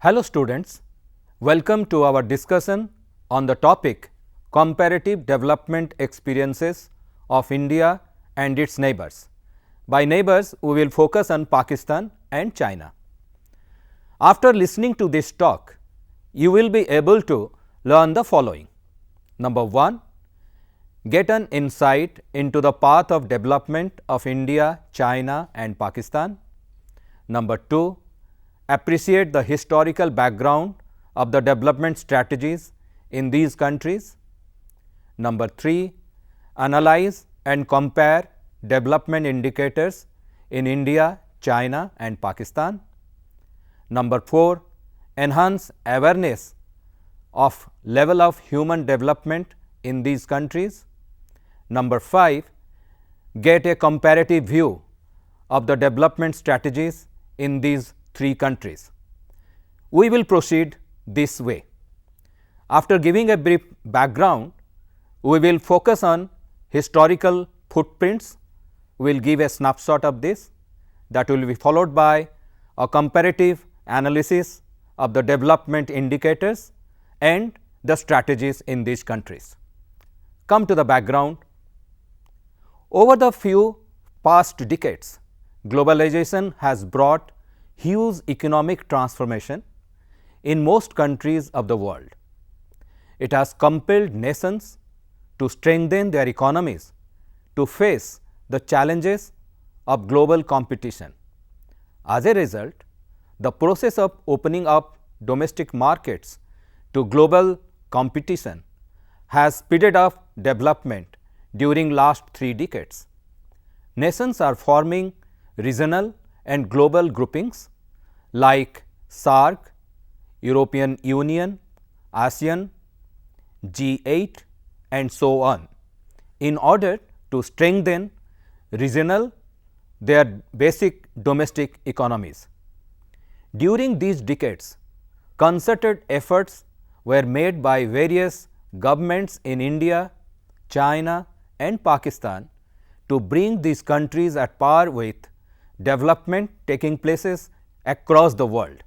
Hello students, welcome to our discussion on the topic Comparative Development Experiences of India and its neighbors. By neighbors, we will focus on Pakistan and China. After listening to this talk, you will be able to learn the following. Number 1, get an insight into the path of development of India, China and Pakistan. Number 2, appreciate the historical background of the development strategies in these countries. Number 3, analyze and compare development indicators in India, China and Pakistan. Number 4, enhance awareness of level of human development in these countries. Number 5, get a comparative view of the development strategies in these 3 countries. We will proceed this way. After giving a brief background, we will focus on historical footprints. We will give a snapshot of this, that will be followed by a comparative analysis of the development indicators and the strategies in these countries. Come to the background. Over the few past decades, globalization has brought huge economic transformation in most countries of the world. It has compelled nations to strengthen their economies to face the challenges of global competition. As a result, the process of opening up domestic markets to global competition has speeded up development during last 3 decades. Nations are forming regional and global groupings like SAARC, European Union, ASEAN, G8 and so on, in order to strengthen regional their basic domestic economies. During these decades, concerted efforts were made by various governments in India, China and Pakistan to bring these countries at par with development taking places across the world.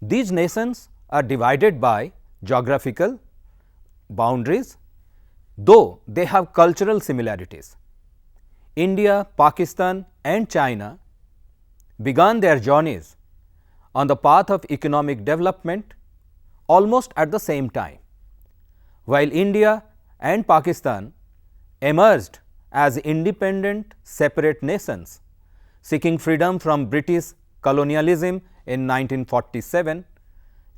These nations are divided by geographical boundaries, though they have cultural similarities. India, Pakistan and China began their journeys on the path of economic development almost at the same time. While India and Pakistan emerged as independent separate nations seeking freedom from British colonialism in 1947,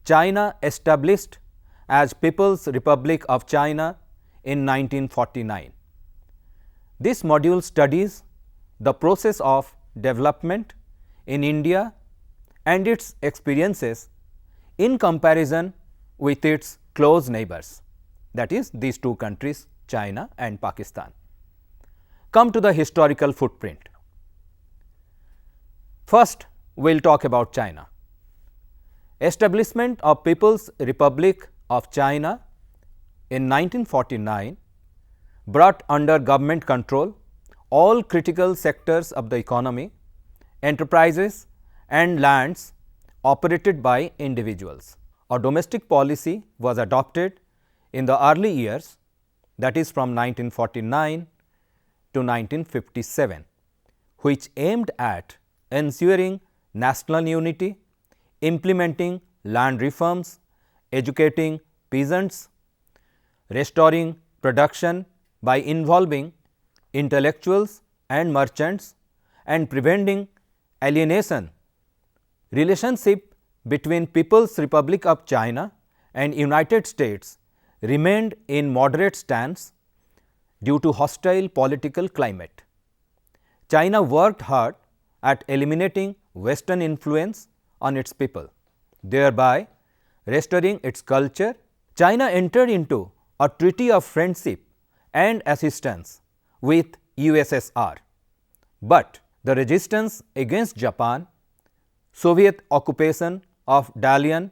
China established as People's Republic of China in 1949. This module studies the process of development in India and its experiences in comparison with its close neighbors, that is these 2 countries, China and Pakistan. Come to the historical footprint. First, we will talk about China. Establishment of People's Republic of China in 1949 brought under government control all critical sectors of the economy, enterprises and lands operated by individuals. A domestic policy was adopted in the early years, that is from 1949 to 1957, which aimed at ensuring national unity, implementing land reforms, educating peasants, restoring production by involving intellectuals and merchants, and preventing alienation. Relationship between People's Republic of China and United States remained in moderate stance due to hostile political climate. China worked hard at eliminating Western influence on its people, thereby restoring its culture. China entered into a treaty of friendship and assistance with USSR, but the resistance against Japan, Soviet occupation of Dalian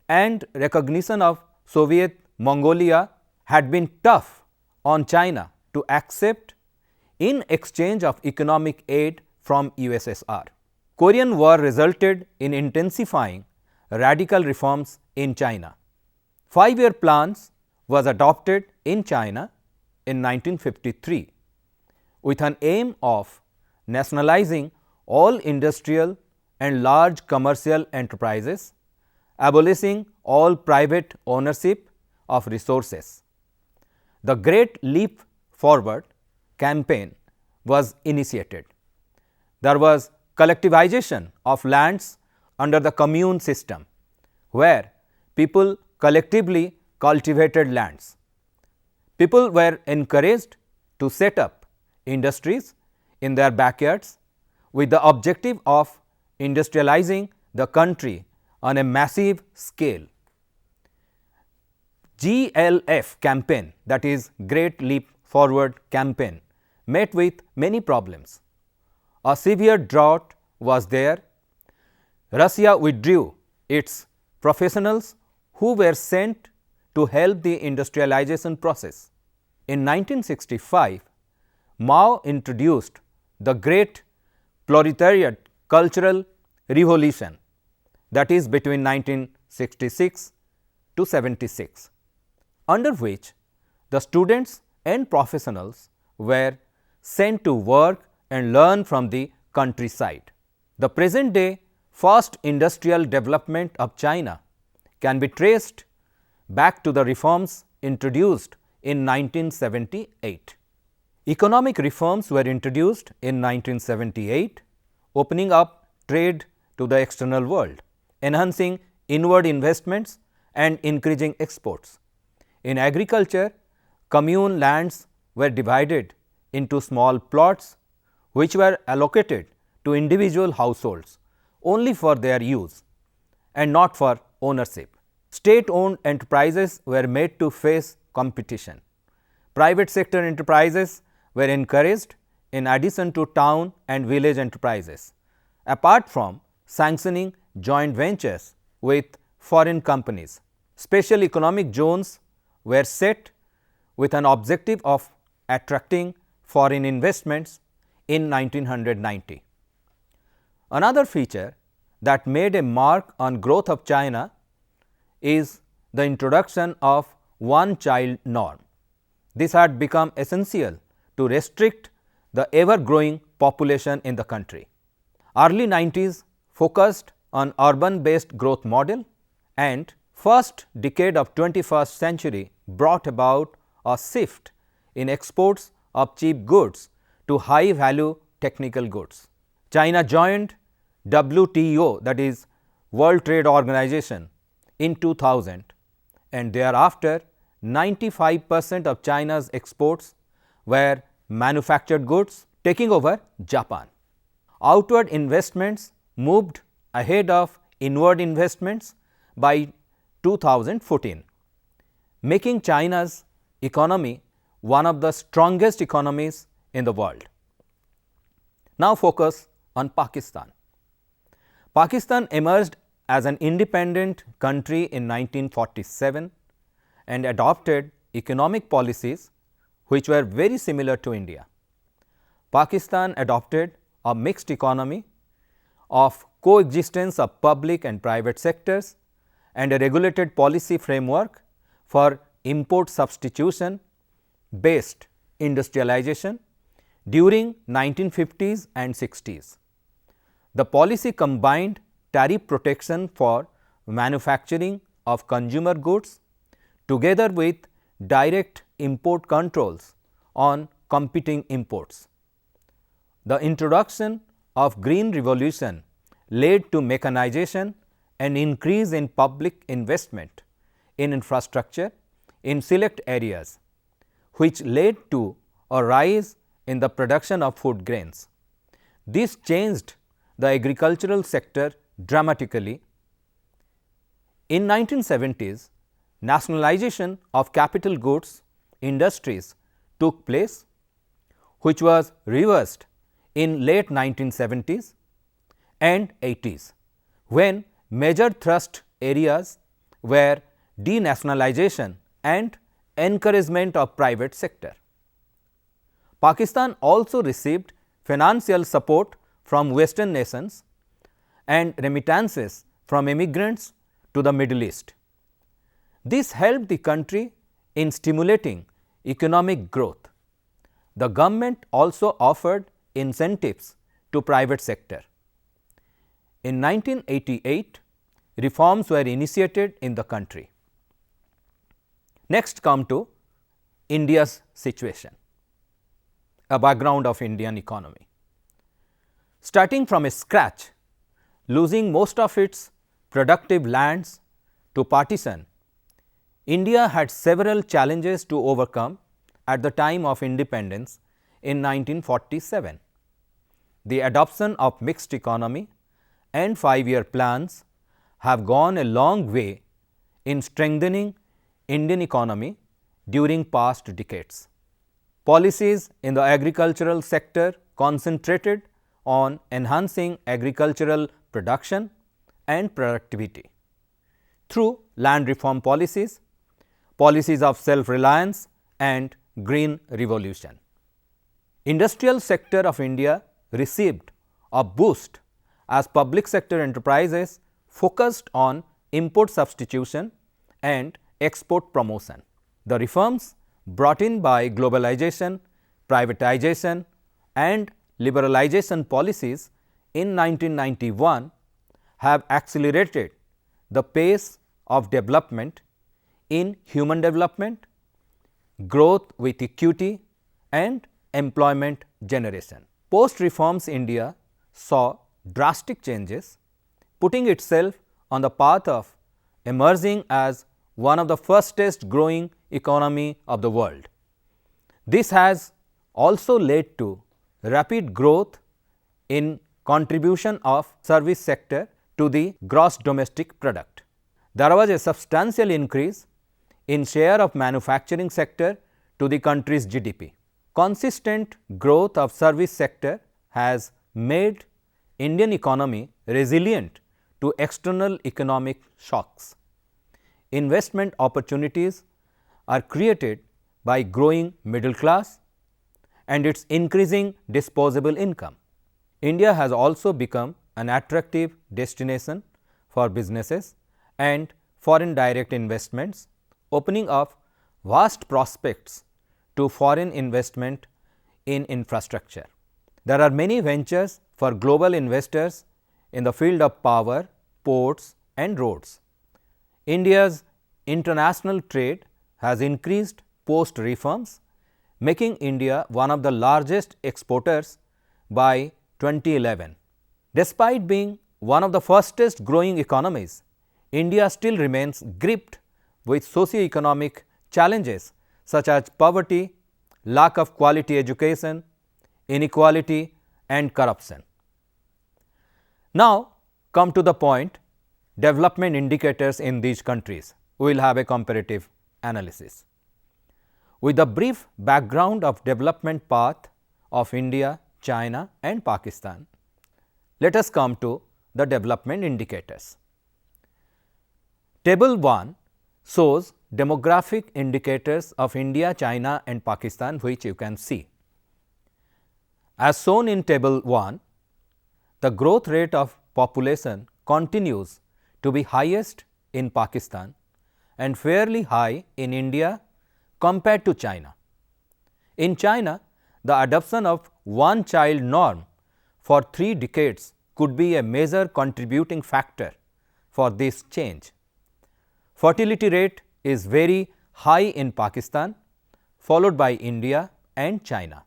and recognition of Soviet Mongolia had been tough on China to accept in exchange of economic aid from USSR. Korean War resulted in intensifying radical reforms in China. 5-year plans was adopted in China in 1953 with an aim of nationalizing all industrial and large commercial enterprises, abolishing all private ownership of resources. The Great Leap Forward campaign was initiated. There was collectivization of lands under the commune system, where people collectively cultivated lands. People were encouraged to set up industries in their backyards with the objective of industrializing the country on a massive scale. GLF campaign, that is Great Leap Forward campaign, met with many problems. A severe drought was there. Russia withdrew its professionals who were sent to help the industrialization process. In 1965, Mao introduced the Great Proletariat Cultural Revolution, that is between 1966 to 76, under which the students and professionals were sent to work and learn from the countryside. The present day first industrial development of China can be traced back to the reforms introduced in 1978. Economic reforms were introduced in 1978, opening up trade to the external world, enhancing inward investments and increasing exports. In agriculture, commune lands were divided into small plots which were allocated to individual households only for their use and not for ownership. State-owned enterprises were made to face competition. Private sector enterprises were encouraged in addition to town and village enterprises, apart from sanctioning joint ventures with foreign companies. Special economic zones were set with an objective of attracting foreign investments in 1990. Another feature that made a mark on growth of China is the introduction of one-child norm. This had become essential to restrict the ever-growing population in the country. Early 90s focused on urban-based growth model, and first decade of 21st century brought about a shift in exports of cheap goods to high-value technical goods. China joined WTO, that is World Trade Organization, in 2000, and thereafter 95% of China's exports were manufactured goods, taking over Japan. Outward investments moved ahead of inward investments by 2014, making China's economy one of the strongest economies in the world. Now focus on Pakistan. Pakistan emerged as an independent country in 1947 and adopted economic policies which were very similar to India. Pakistan adopted a mixed economy of coexistence of public and private sectors and a regulated policy framework for import substitution based industrialization during 1950s and 60s. The policy combined tariff protection for manufacturing of consumer goods together with direct import controls on competing imports. The introduction of Green Revolution led to mechanization and increase in public investment in infrastructure in select areas, which led to a rise in the production of food grains. This changed the agricultural sector dramatically. In 1970s, nationalization of capital goods industries took place, which was reversed in late 1970s and 80s, when major thrust areas were denationalization and encouragement of private sector. Pakistan also received financial support from Western nations and remittances from immigrants to the Middle East. This helped the country in stimulating economic growth. The government also offered incentives to private sector. In 1988, reforms were initiated in the country. Next come to India's situation, a background of Indian economy. Starting from scratch, losing most of its productive lands to partition, India had several challenges to overcome at the time of independence in 1947. The adoption of mixed economy and 5-year plans have gone a long way in strengthening Indian economy during past decades. Policies in the agricultural sector concentrated on enhancing agricultural production and productivity through land reform policies, policies of self-reliance and green revolution. Industrial sector of India received a boost as public sector enterprises focused on import substitution and export promotion. The reforms brought in by globalization, privatization and liberalization policies in 1991 have accelerated the pace of development in human development, growth with equity and employment generation. Post reforms India saw drastic changes, putting itself on the path of emerging as one of the fastest growing economy of the world. This has also led to rapid growth in contribution of service sector to the gross domestic product. There was a substantial increase in share of manufacturing sector to the country's GDP. Consistent growth of service sector has made Indian economy resilient to external economic shocks. Investment opportunities are created by growing middle class and its increasing disposable income. India has also become an attractive destination for businesses and foreign direct investments, opening up vast prospects to foreign investment in infrastructure. There are many ventures for global investors in the field of power, ports and roads. India's international trade has increased post reforms, making India one of the largest exporters by 2011. Despite being one of the fastest growing economies, India still remains gripped with socio-economic challenges such as poverty, lack of quality education, inequality and corruption. Now, come to the point, development indicators in these countries. We will have a comparative analysis. With the brief background of development path of India, China and Pakistan, let us come to the development indicators. Table 1 shows demographic indicators of India, China and Pakistan, which you can see. As shown in table 1, the growth rate of population continues to be highest in Pakistan and fairly high in India compared to China. In China, the adoption of one child norm for 3 decades could be a major contributing factor for this change. Fertility rate is very high in Pakistan, followed by India and China.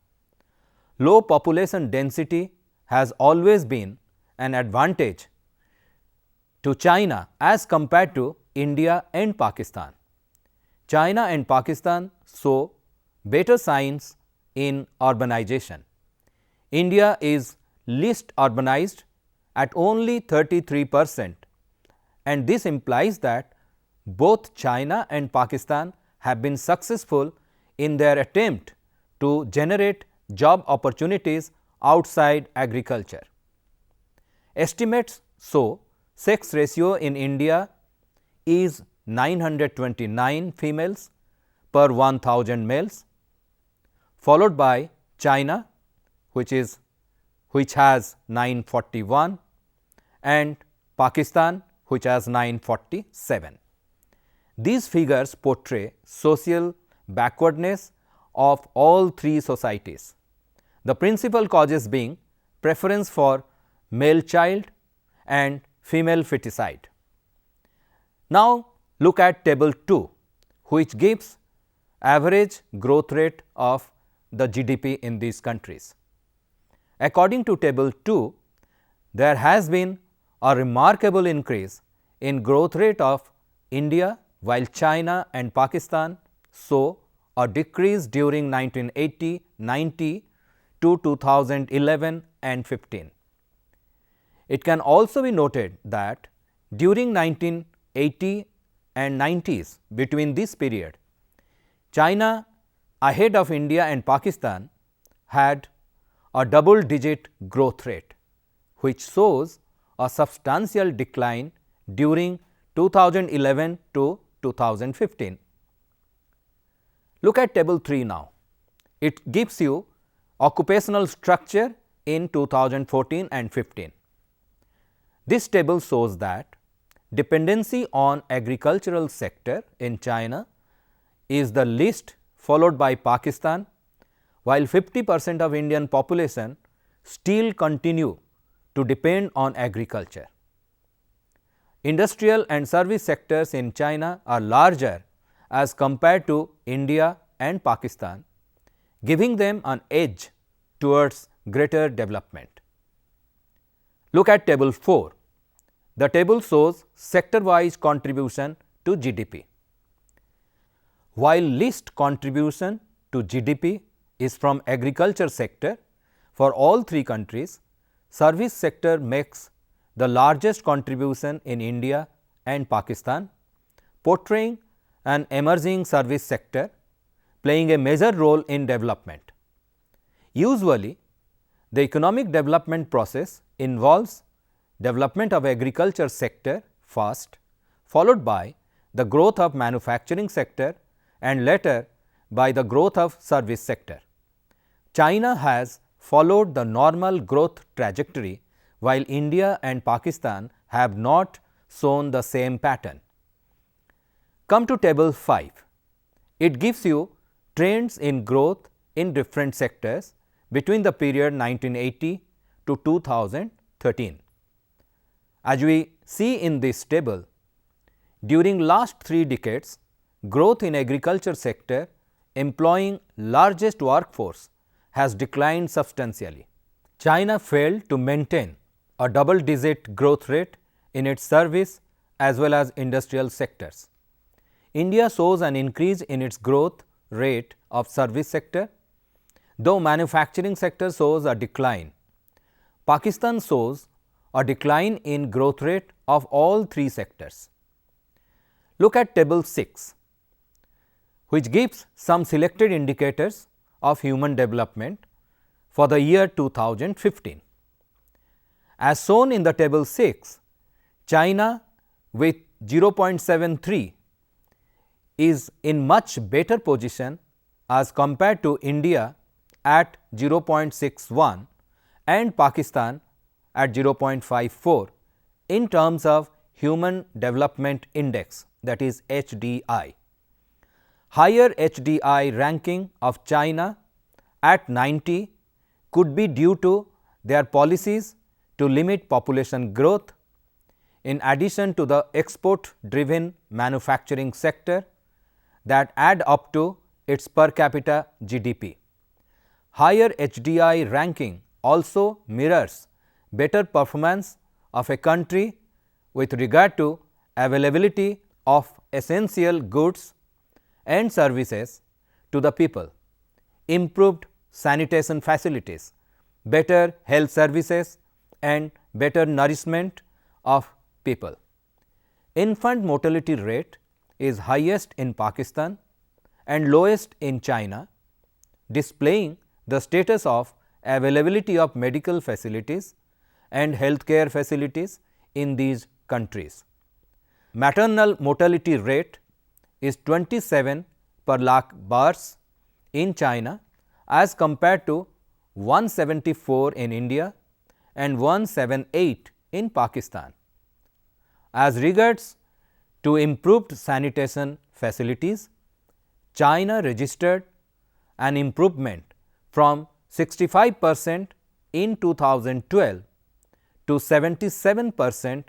Low population density has always been an advantage to China as compared to India and Pakistan. China and Pakistan show better signs in urbanization. India is least urbanized at only 33%, and this implies that both China and Pakistan have been successful in their attempt to generate job opportunities outside agriculture. Estimates show sex ratio in India is 929 females per 1000 males, followed by China which has 941 and Pakistan which has 947. These figures portray social backwardness of all three societies, the principal causes being preference for male child and female feticide. Now, look at table 2, which gives average growth rate of the GDP in these countries. According to table 2, there has been a remarkable increase in growth rate of India, while China and Pakistan saw a decrease during 1980-90 to 2011 and 15. It can also be noted that during 1980 and 90s, between this period, China ahead of India and Pakistan had a double digit growth rate, which shows a substantial decline during 2011 to 2015. Look at table 3 now. It gives you occupational structure in 2014 and 15. This table shows that dependency on agricultural sector in China is the least, followed by Pakistan, while 50% of Indian population still continue to depend on agriculture. Industrial and service sectors in China are larger as compared to India and Pakistan, giving them an edge towards greater development. Look at table 4. The table shows sector-wise contribution to GDP. While least contribution to GDP is from agriculture sector, for all three countries, service sector makes the largest contribution in India and Pakistan, portraying an emerging service sector playing a major role in development. Usually, the economic development process involves development of agriculture sector first, followed by the growth of manufacturing sector and later by the growth of service sector. China has followed the normal growth trajectory, while India and Pakistan have not shown the same pattern. Come to table 5. It gives you trends in growth in different sectors between the period 1980 to 2013. As we see in this table, during last 3 decades, growth in agriculture sector employing largest workforce has declined substantially. China failed to maintain a double digit growth rate in its service as well as industrial sectors. India shows an increase in its growth rate of service sector, though manufacturing sector shows a decline. Pakistan shows a decline in growth rate of all 3 sectors. Look at table 6, which gives some selected indicators of human development for the year 2015. As shown in the table 6, China with 0.73 is in much better position as compared to India at 0.61 and Pakistan at 0.54 in terms of Human Development Index, that is HDI. Higher HDI ranking of China at 90 could be due to their policies to limit population growth, in addition to the export driven manufacturing sector that add up to its per capita GDP. Higher HDI ranking also mirrors better performance of a country with regard to availability of essential goods and services to the people, improved sanitation facilities, better health services and better nourishment of people. Infant mortality rate is highest in Pakistan and lowest in China, displaying the status of availability of medical facilities and healthcare facilities in these countries. Maternal mortality rate is 27 per lakh births in China as compared to 174 in India and 178 in Pakistan. As regards to improved sanitation facilities, China registered an improvement from 65% in 2012 to 77%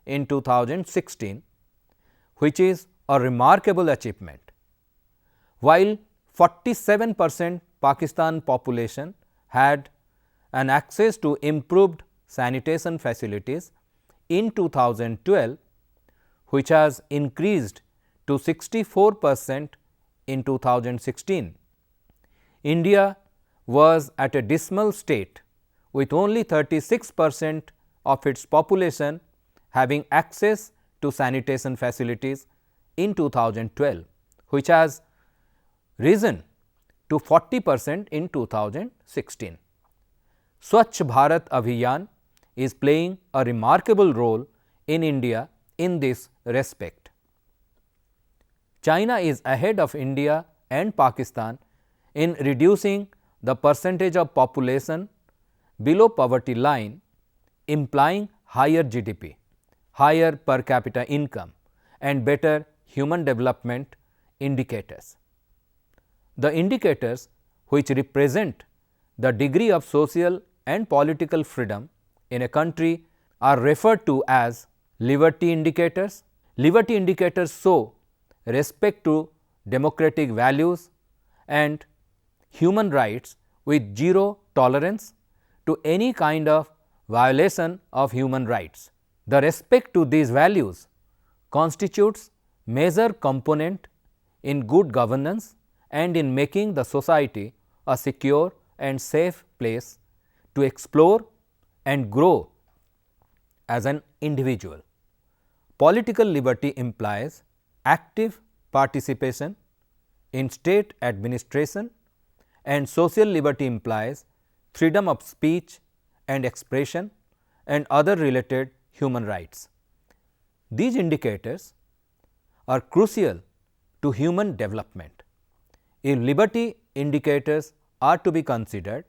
in 2016, which is a remarkable achievement. While 47% Pakistan population had an access to improved sanitation facilities in 2012, which has increased to 64% in 2016. India was at a dismal state with only 36% of its population having access to sanitation facilities in 2012, which has risen to 40% in 2016. Swachh Bharat Abhiyan is playing a remarkable role in India in this respect. China is ahead of India and Pakistan in reducing the percentage of population below poverty line, implying higher GDP, higher per capita income and better human development indicators. The indicators which represent the degree of social and political freedom in a country are referred to as liberty indicators. Liberty indicators show respect to democratic values and human rights with zero tolerance to any kind of violation of human rights. The respect to these values constitutes major component in good governance and in making the society a secure and safe place to explore and grow as an individual. Political liberty implies active participation in state administration, and social liberty implies freedom of speech and expression and other related human rights. These indicators are crucial to human development. If liberty indicators are to be considered,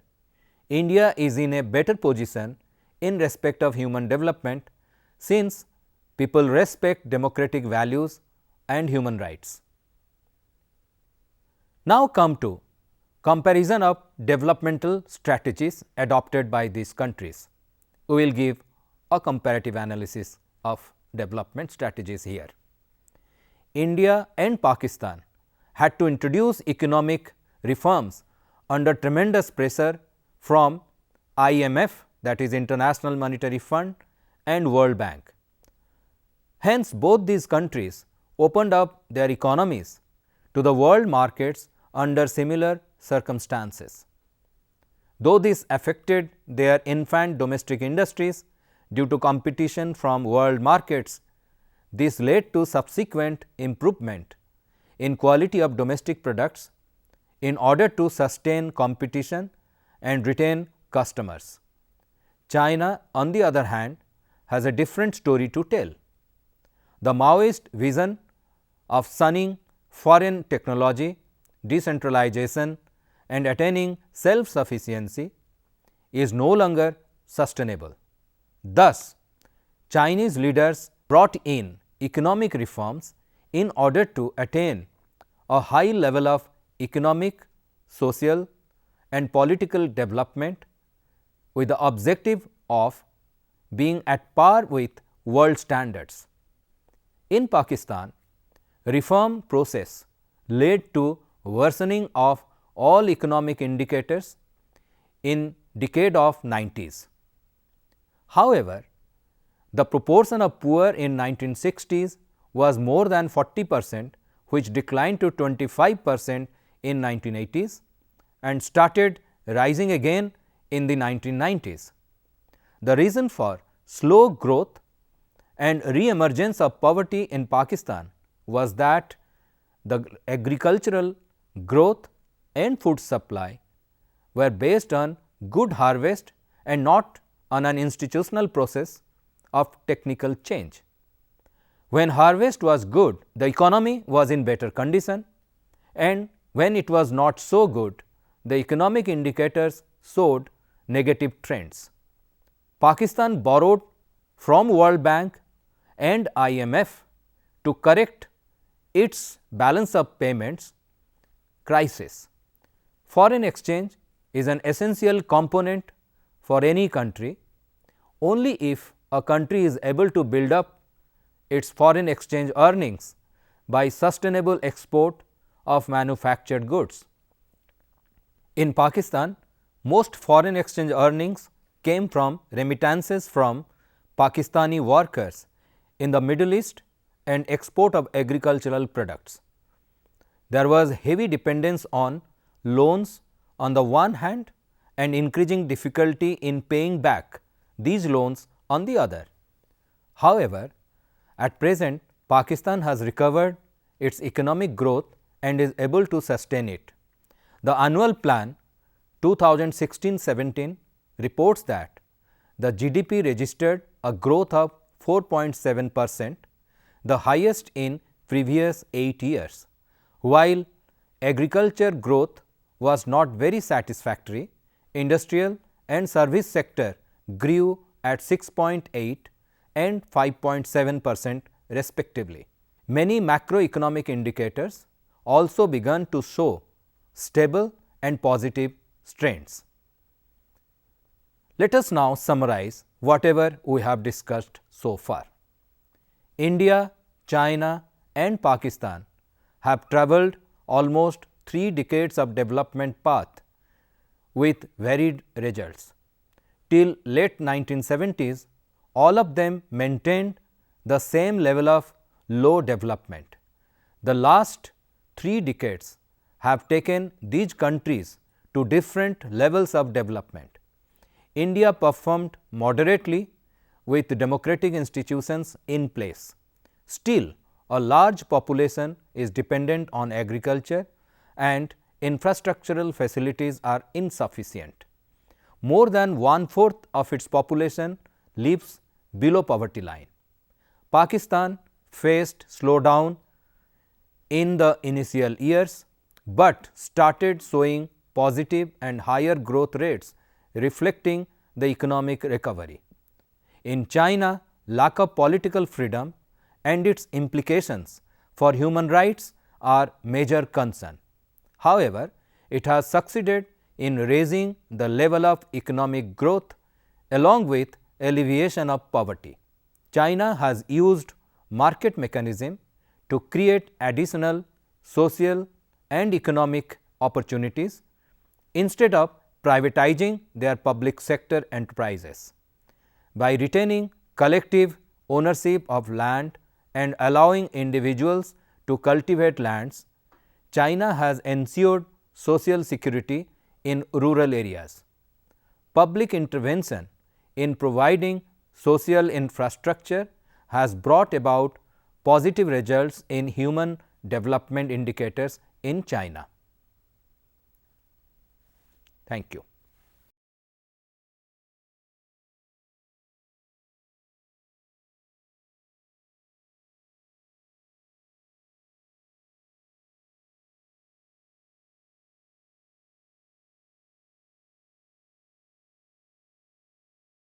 India is in a better position in respect of human development, since people respect democratic values and human rights. Now come to comparison of developmental strategies adopted by these countries. We will give a comparative analysis of development strategies here. India and Pakistan had to introduce economic reforms under tremendous pressure from IMF, that is International Monetary Fund, and World Bank. Hence, both these countries opened up their economies to the world markets under similar circumstances. Though this affected their infant domestic industries due to competition from world markets, this led to subsequent improvement in quality of domestic products in order to sustain competition and retain customers. China, on the other hand, has a different story to tell. The Maoist vision of shunning foreign technology, decentralization and attaining self-sufficiency is no longer sustainable. Thus, Chinese leaders brought in economic reforms in order to attain a high level of economic, social and political development with the objective of being at par with world standards. In Pakistan, reform process led to worsening of all economic indicators in decade of 90s. However, the proportion of poor in 1960s was more than 40%, which declined to 25% in 1980s and started rising again in the 1990s. The reason for slow growth and re-emergence of poverty in Pakistan was that the agricultural growth and food supply were based on good harvest and not on an institutional process of technical change. When harvest was good, the economy was in better condition, and when it was not so good, the economic indicators showed negative trends. Pakistan borrowed from World Bank and IMF to correct its balance of payments crisis. Foreign exchange is an essential component for any country. Only if a country is able to build up its foreign exchange earnings by sustainable export of manufactured goods. In Pakistan, most foreign exchange earnings came from remittances from Pakistani workers in the Middle East and export of agricultural products. There was heavy dependence on loans on the one hand and increasing difficulty in paying back these loans on the other. However, at present Pakistan has recovered its economic growth and is able to sustain it. The annual plan 2016-17 reports that the GDP registered a growth of 4.7%, the highest in previous 8 years. While agriculture growth was not very satisfactory, industrial and service sector grew at 6.8 and 5.7% respectively. Many macroeconomic indicators also began to show stable and positive trends. Let us now summarize whatever we have discussed so far. India, China and Pakistan have travelled almost 3 decades of development path with varied results. Till late 1970s, all of them maintained the same level of low development. The last 3 decades have taken these countries to different levels of development. India performed moderately with democratic institutions in place. Still, a large population is dependent on agriculture and infrastructural facilities are insufficient. More than 1/4 of its population lives below poverty line. Pakistan faced slowdown in the initial years, but started showing positive and higher growth rates reflecting the economic recovery. In China, lack of political freedom and its implications for human rights are major concern. However, it has succeeded in raising the level of economic growth along with alleviation of poverty. China has used market mechanism to create additional social and economic opportunities instead of privatizing their public sector enterprises. By retaining collective ownership of land and allowing individuals to cultivate lands, China has ensured social security in rural areas. Public intervention in providing social infrastructure has brought about positive results in human development indicators in China. Thank you.